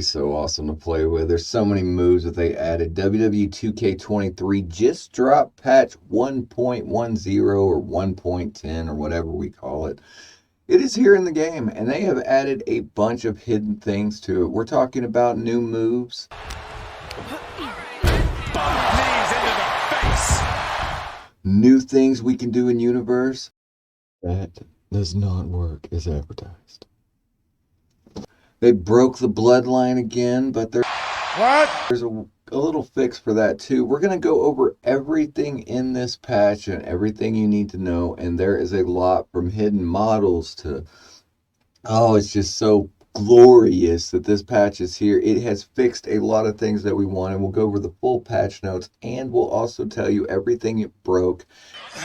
so awesome to play with. There's so many moves that they added. WWE 2k23 just dropped patch 1.10 or 1.10 or whatever we call it. It is here in the game, and they have added a bunch of hidden things to it. We're talking about new moves, new things we can do in universe. That does not work as advertised. They broke the bloodline again, but there's a little fix for that too. We're going to go over everything in this patch and everything you need to know, and there is a lot from hidden models to, oh, it's just so glorious that this patch is here. It has fixed a lot of things that we wanted. We'll go over the full patch notes, and we'll also tell you everything it broke.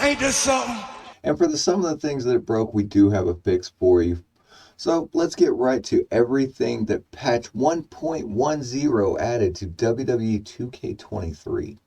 Ain't this something? And for some of the things that it broke, we do have a fix for you. So let's get right to everything that patch 1.10 added to WWE 2k23.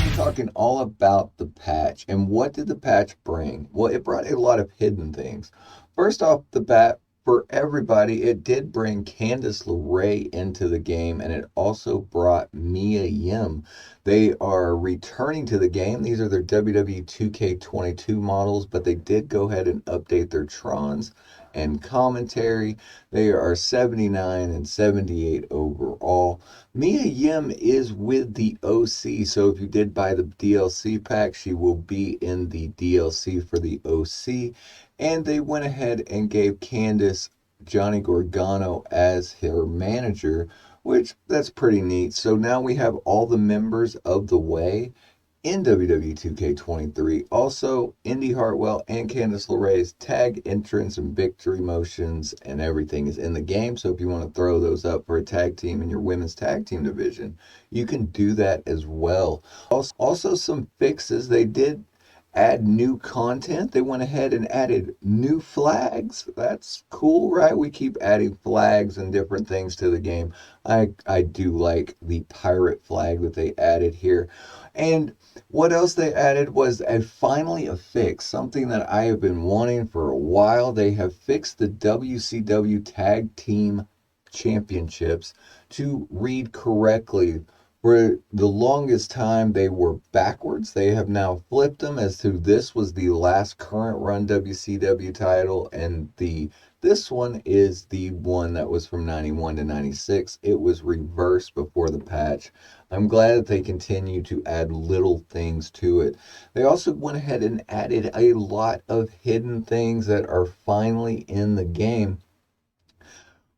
We're talking all about the patch. And what did the patch bring? Well, it brought a lot of hidden things. First off the bat, for everybody, it did bring Candice LeRae into the game, and it also brought Mia Yim. They are returning to the game. These are their WWE 2k22 models, but they did go ahead and update their Trons and commentary. They are 79 and 78 overall. Mia Yim is with the OC, so if you did buy the DLC pack, she will be in the DLC for the OC. And they went ahead and gave Candice Johnny Gargano as her manager, which that's pretty neat. So now we have all the members of the Way in WWE 2k23. Also, Indy Hartwell and Candice LeRae's tag entrance and victory motions and everything is in the game. So if you want to throw those up for a tag team in your women's tag team division, you can do that as well. Also some fixes. They did add new content. They went ahead and added new flags. That's cool, right? We keep adding flags and different things to the game. I do like the pirate flag that they added here. And what else they added was finally a fix, something that I have been wanting for a while. They have fixed the WCW Tag Team Championships to read correctly. For the longest time, they were backwards. They have now flipped them as to this was the last current run WCW title, and this one is the one that was from 91 to 96. It was reversed before the patch. I'm glad that they continue to add little things to it. They also went ahead and added a lot of hidden things that are finally in the game.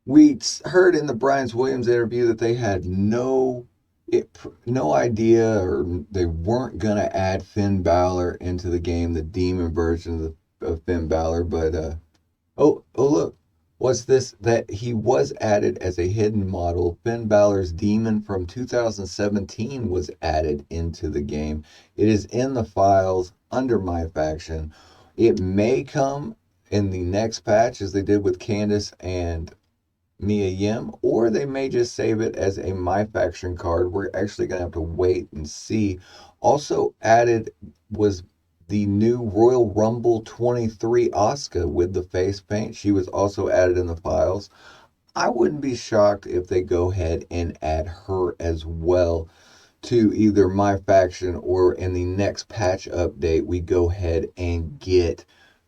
We heard in the Brian Williams interview that they had no idea, or they weren't going to add Finn Balor into the game, the demon version of Finn Balor, but oh look, what's this? That he was added as a hidden model. Finn Balor's demon from 2017 was added into the game. It is in the files under My Faction. It may come in the next patch as they did with Candice and Mia Yim, or they may just save it as a My Faction card. We're actually going to have to wait and see. Also added was the new Royal Rumble 23 Asuka with the face paint. She was also added in the files. I wouldn't be shocked if they go ahead and add her as well to either My Faction, or in the next patch update, we go ahead and get,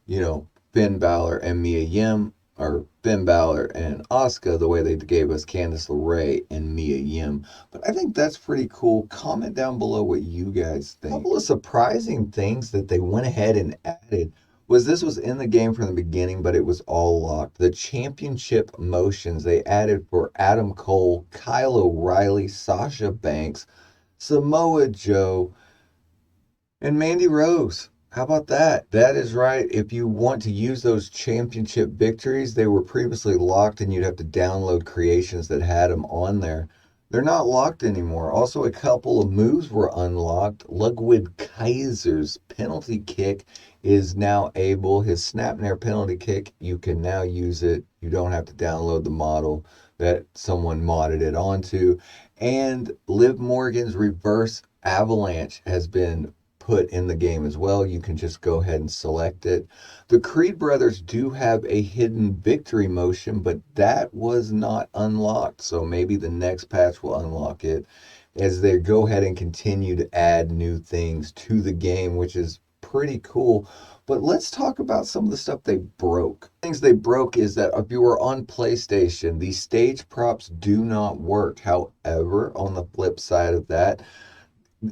Finn Balor and Mia Yim, or Finn Balor and Asuka, the way they gave us Candice LeRae and Mia Yim. But I think that's pretty cool. Comment down below what you guys think. A couple of surprising things that they went ahead and added was this was in the game from the beginning, but it was all locked. The championship motions they added for Adam Cole, Kyle O'Reilly, Sasha Banks, Samoa Joe, and Mandy Rose. How about that? That is right. If you want to use those championship victories, they were previously locked and you'd have to download creations that had them on there. They're not locked anymore. Also, a couple of moves were unlocked. Ludwig Kaiser's penalty kick is now able. His snapmare penalty kick, you can now use it. You don't have to download the model that someone modded it onto. And Liv Morgan's reverse avalanche has been put in the game as well. You can just go ahead and select it. The Creed brothers do have a hidden victory motion, but that was not unlocked. So maybe the next patch will unlock it as they go ahead and continue to add new things to the game, which is pretty cool. But let's talk about some of the stuff they broke. Things they broke is that if you were on PlayStation, the stage props do not work. However, on the flip side of that,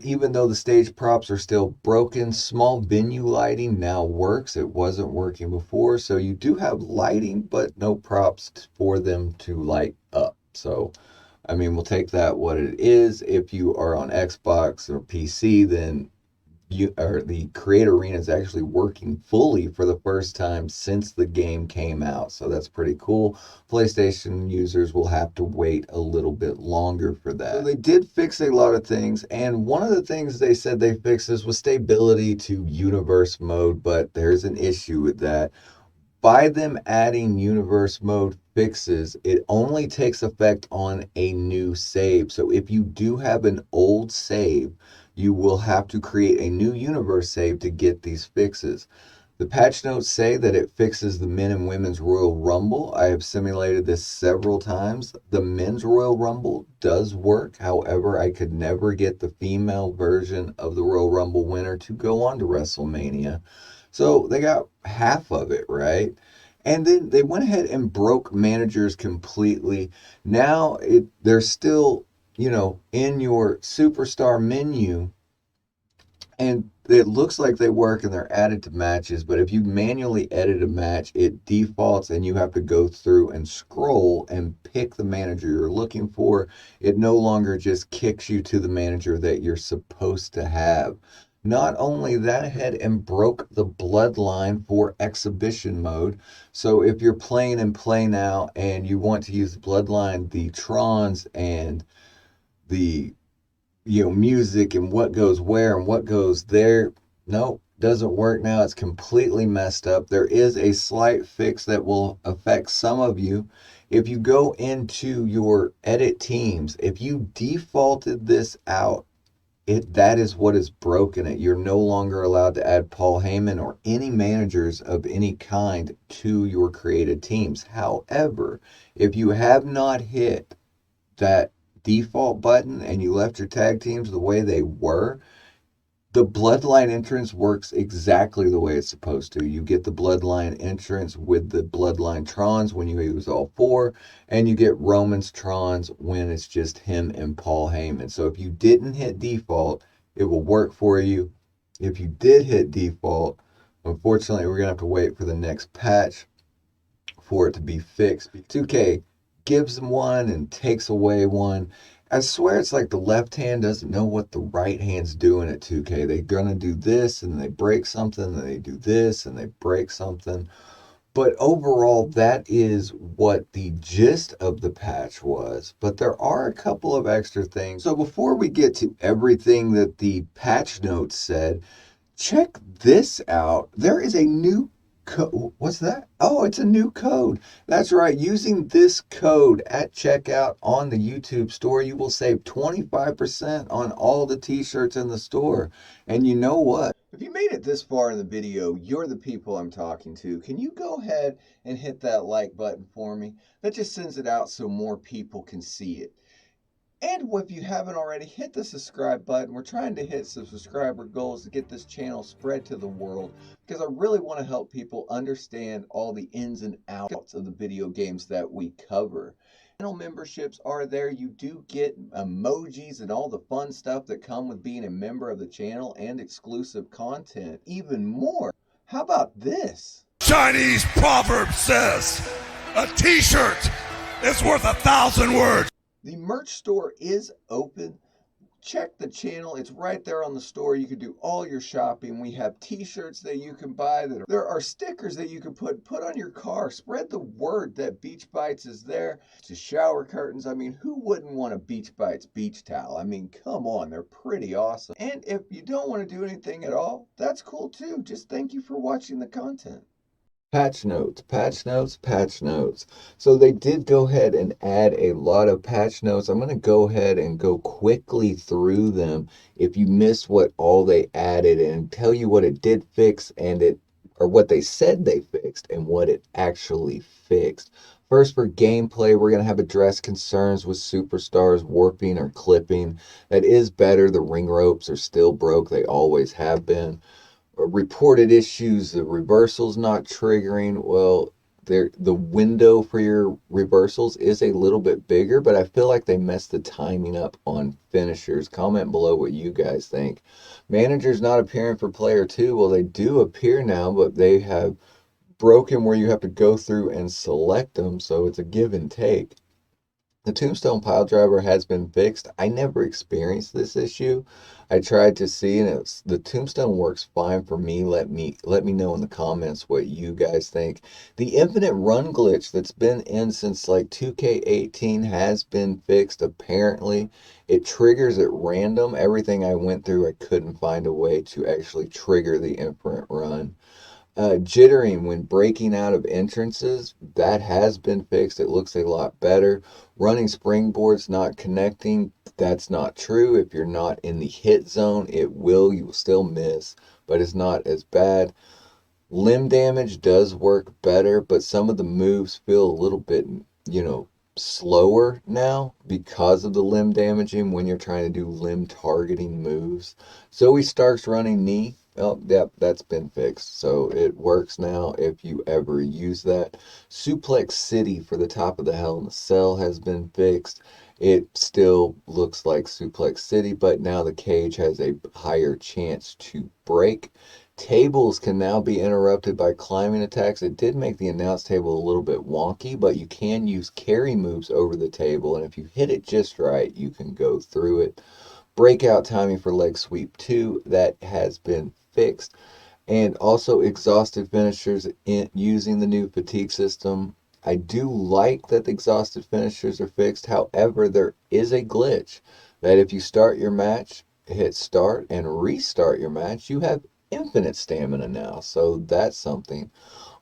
even though the stage props are still broken, small venue lighting now works. It wasn't working before. So you do have lighting, but no props for them to light up. So, I mean, we'll take that what it is. If you are on Xbox or PC, then the Create Arena is actually working fully for the first time since the game came out. So that's pretty cool. PlayStation users will have to wait a little bit longer for that. So they did fix a lot of things, and one of the things they said they fixed was stability to universe mode, but there's an issue with that. By them adding universe mode fixes, it only takes effect on a new save. So if you do have an old save, you will have to create a new universe save to get these fixes. The patch notes say that it fixes the men and women's Royal Rumble. I have simulated this several times. The men's Royal Rumble does work. However, I could never get the female version of the Royal Rumble winner to go on to WrestleMania. So they got half of it, right? And then they went ahead and broke managers completely. Now they're still, in your superstar menu, and it looks like they work and they're added to matches, but if you manually edit a match, it defaults and you have to go through and scroll and pick the manager you're looking for. It no longer just kicks you to the manager that you're supposed to have. Not only that, ahead and broke the bloodline for exhibition mode. So if you're playing in Play Now and you want to use the bloodline, the Trons and the music and what goes where and what goes there, nope, doesn't work now. It's completely messed up. There is a slight fix that will affect some of you. If you go into your edit teams, if you defaulted this out, that is what is broken it. You're no longer allowed to add Paul Heyman or any managers of any kind to your created teams. However, if you have not hit that default button and you left your tag teams the way they were, the bloodline entrance works exactly the way it's supposed to. You get the bloodline entrance with the bloodline Trons when you use all four, and you get Roman's Trons when it's just him and Paul Heyman. So if you didn't hit default, it will work for you. If you did hit default, unfortunately, we're going to have to wait for the next patch for it to be fixed. 2K gives them one and takes away one. I swear it's like the left hand doesn't know what the right hand's doing at 2K. They're going to do this and they break something, and they do this and they break something. But overall, that is what the gist of the patch was. But there are a couple of extra things. So before we get to everything that the patch notes said, check this out. There is a new code. What's that? Oh, it's a new code. That's right. Using this code at checkout on the YouTube store, you will save 25% on all the t-shirts in the store. And you know what? If you made it this far in the video, you're the people I'm talking to. Can you go ahead and hit that like button for me? That just sends it out so more people can see it. And if you haven't already, hit the subscribe button. We're trying to hit some subscriber goals to get this channel spread to the world, because I really want to help people understand all the ins and outs of the video games that we cover. Channel memberships are there. You do get emojis and all the fun stuff that come with being a member of the channel and exclusive content. Even more. How about this? Chinese proverb says, a t-shirt is worth 1,000 words. The merch store is open. Check the channel. It's right there on the store. You can do all your shopping. We have t-shirts that you can buy. There are stickers that you can put on your car. Spread the word that Beach Bites is there. To shower curtains. I mean, who wouldn't want a Beach Bites beach towel? I mean, come on. They're pretty awesome. And if you don't want to do anything at all, that's cool too. Just thank you for watching the content. Patch notes, patch notes, patch notes. So they did go ahead and add a lot of patch notes. I'm going to go ahead and go quickly through them if you missed what all they added and tell you what it did fix and it or what they said they fixed and what it actually fixed. First, for gameplay, we're going to have addressed concerns with superstars warping or clipping. That is better. The ring ropes are still broke. They always have been. Reported issues, the reversals not triggering. Well, the window for your reversals is a little bit bigger, but I feel like they messed the timing up on finishers. Comment below what you guys think. Managers not appearing for player two. Well, they do appear now, but they have broken where you have to go through and select them, so it's a give and take. The tombstone pile driver has been fixed. I never experienced this issue. I tried to see, and the tombstone works fine for me. Let me know in the comments what you guys think. The infinite run glitch that's been in since like 2K18 has been fixed. Apparently, it triggers at random. Everything I went through, I couldn't find a way to actually trigger the infinite run. Jittering when breaking out of entrances, that has been fixed. It looks a lot better. Running springboards not connecting, that's not true. If you're not in the hit zone, you will still miss, but it's not as bad. Limb damage does work better, but some of the moves feel a little bit, you know, slower now because of the limb damaging when you're trying to do limb targeting moves. Zoe Stark's running knee. Oh, yep, that's been fixed. So it works now if you ever use that. Suplex City for the top of the Hell in the Cell has been fixed. It still looks like Suplex City, but now the cage has a higher chance to break. Tables can now be interrupted by climbing attacks. It did make the announce table a little bit wonky, but you can use carry moves over the table, and if you hit it just right, you can go through it. Breakout timing for leg sweep 2, that has been fixed. And also exhausted finishers using the new fatigue system. I do like that the exhausted finishers are fixed. However, there is a glitch that if you start your match, hit start and restart your match, you have infinite stamina now. So that's something.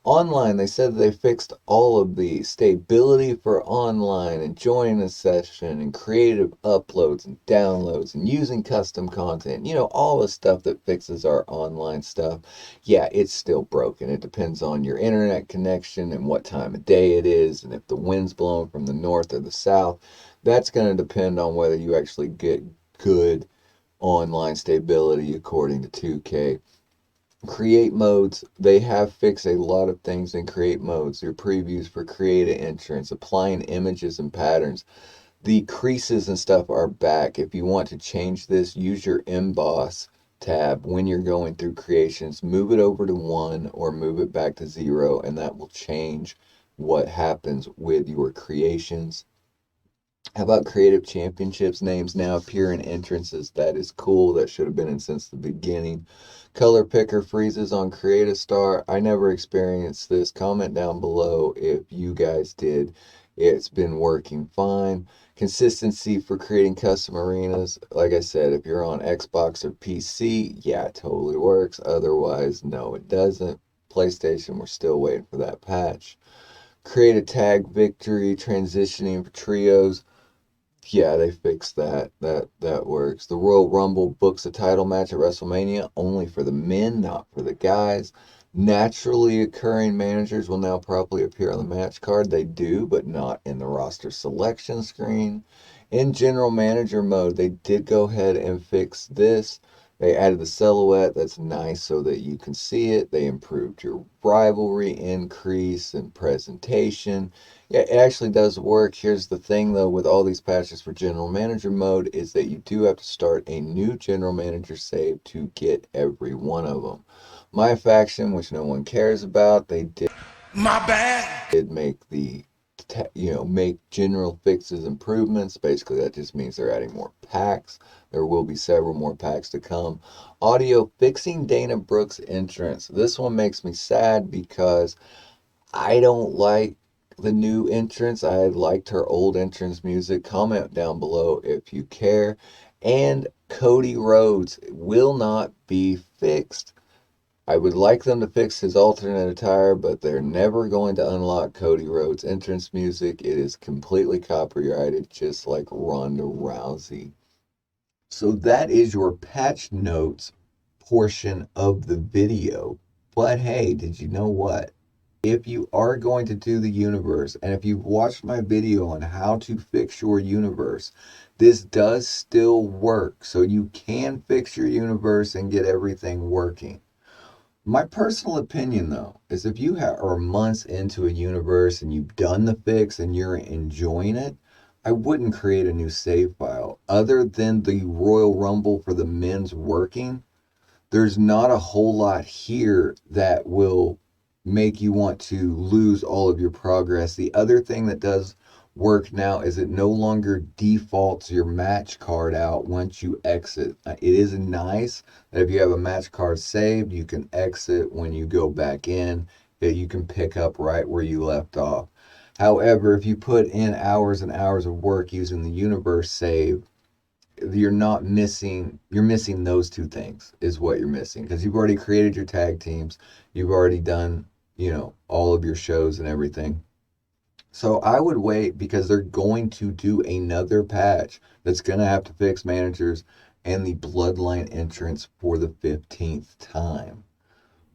Online, they said they fixed all of the stability for online and joining a session and creative uploads and downloads and using custom content. You know, all the stuff that fixes our online stuff. Yeah, it's still broken. It depends on your internet connection and what time of day it is and if the wind's blowing from the north or the south. That's going to depend on whether you actually get good online stability according to 2K. Create modes, they have fixed a lot of things in create modes. Your previews for create an entrance, applying images and patterns. The creases and stuff are back. If you want to change this, use your emboss tab when you're going through creations. Move it over to 1 or move it back to 0, and that will change what happens with your creations. How about creative championships names now appear in entrances? That is cool. That should have been in since the beginning. Color picker freezes on Create a Star. I never experienced this. Comment down below if you guys did. It's been working fine. Consistency for creating custom arenas. Like I said, if you're on Xbox or PC, yeah, it totally works. Otherwise, no, it doesn't. PlayStation, we're still waiting for that patch. Create a tag victory, transitioning for trios. Yeah, they fixed that. That works. The Royal Rumble books a title match at WrestleMania only for the men, not for the guys. Naturally occurring managers will now probably appear on the match card. They do, but not in the roster selection screen. In general manager mode, they did go ahead and fix this. They added the silhouette. That's nice so that you can see it. They improved your rivalry increase and presentation. Yeah, it actually does work. Here's the thing though, with all these patches for general manager mode is that you do have to start a new general manager save to get every one of them. My faction, which no one cares about, they did My bad. make make general fixes improvements. Basically that just means they're adding more packs. There will be several more packs to come. Audio fixing Dana Brooks entrance. This one makes me sad because I don't like the new entrance. I liked her old entrance music. Comment down below if you care. And Cody Rhodes will not be fixed. I would like them to fix his alternate attire, but they're never going to unlock Cody Rhodes' entrance music. It is completely copyrighted, just like Ronda Rousey. So that is your patch notes portion of the video. But hey, did you know what? If you are going to do the universe, and if you've watched my video on how to fix your universe, this does still work. So you can fix your universe and get everything working. My personal opinion, though, is if you are months into a universe and you've done the fix and you're enjoying it, I wouldn't create a new save file. Other than the Royal Rumble for the men's working, there's not a whole lot here that will make you want to lose all of your progress. The other thing that does work now is it no longer defaults your match card out once you exit. It is nice that if you have a match card saved, you can exit when you go back in, that you can pick up right where you left off. However, if you put in hours and hours of work using the universe save, you're missing those two things is what you're missing, because you've already created your tag teams, you've already done, all of your shows and everything. So I would wait, because they're going to do another patch that's going to have to fix managers and the bloodline entrance for the 15th time.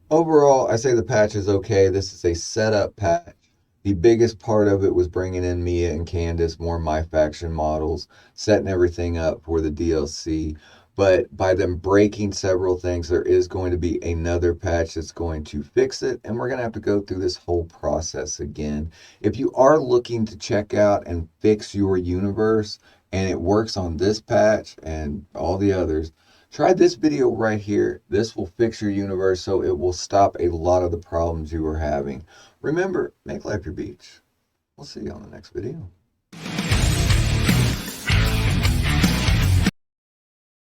Overall, I say the patch is okay. This is a setup patch. The biggest part of it was bringing in Mia and Candice, more My Faction models, setting everything up for the DLC. But by them breaking several things, there is going to be another patch that's going to fix it, and we're going to have to go through this whole process again. If you are looking to check out and fix your universe, and it works on this patch and all the others, try this video right here. This will fix your universe, so it will stop a lot of the problems you are having. Remember, make life your beach. We'll see you on the next video.